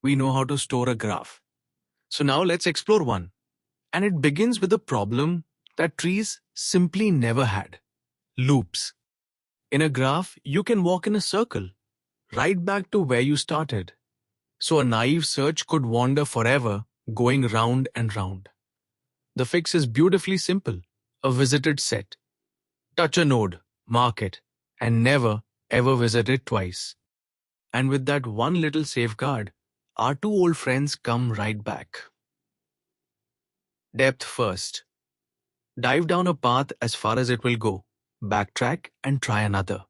we know how to store a graph. So now let's explore one. And it begins with a problem that trees simply never had: loops. In a graph, you can walk in a circle, right back to where you started. So a naive search could wander forever, going round and round. The fix is beautifully simple: a visited set. Touch a node, mark it, and never, ever visit it twice. And with that one little safeguard, our two old friends come right back. Depth first. Dive down a path as far as it will go, backtrack, and try another.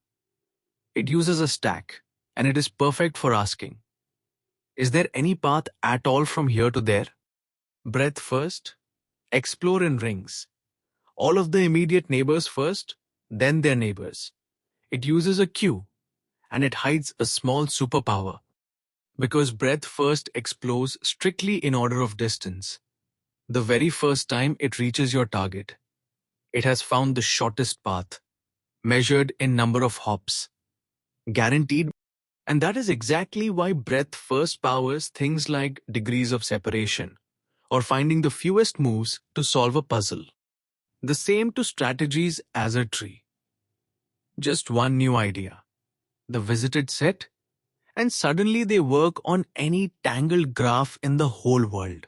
It uses a stack, and it is perfect for asking, is there any path at all from here to there? Breadth first. Explore in rings. All of the immediate neighbors first, then their neighbors. It uses a queue, and it hides a small superpower. Because breadth first explores strictly in order of distance. The very first time it reaches your target, it has found the shortest path, measured in number of hops. Guaranteed. And that is exactly why breadth first powers things like degrees of separation, or finding the fewest moves to solve a puzzle. The same to strategies as a tree. Just one new idea, the visited set, and suddenly they work on any tangled graph in the whole world.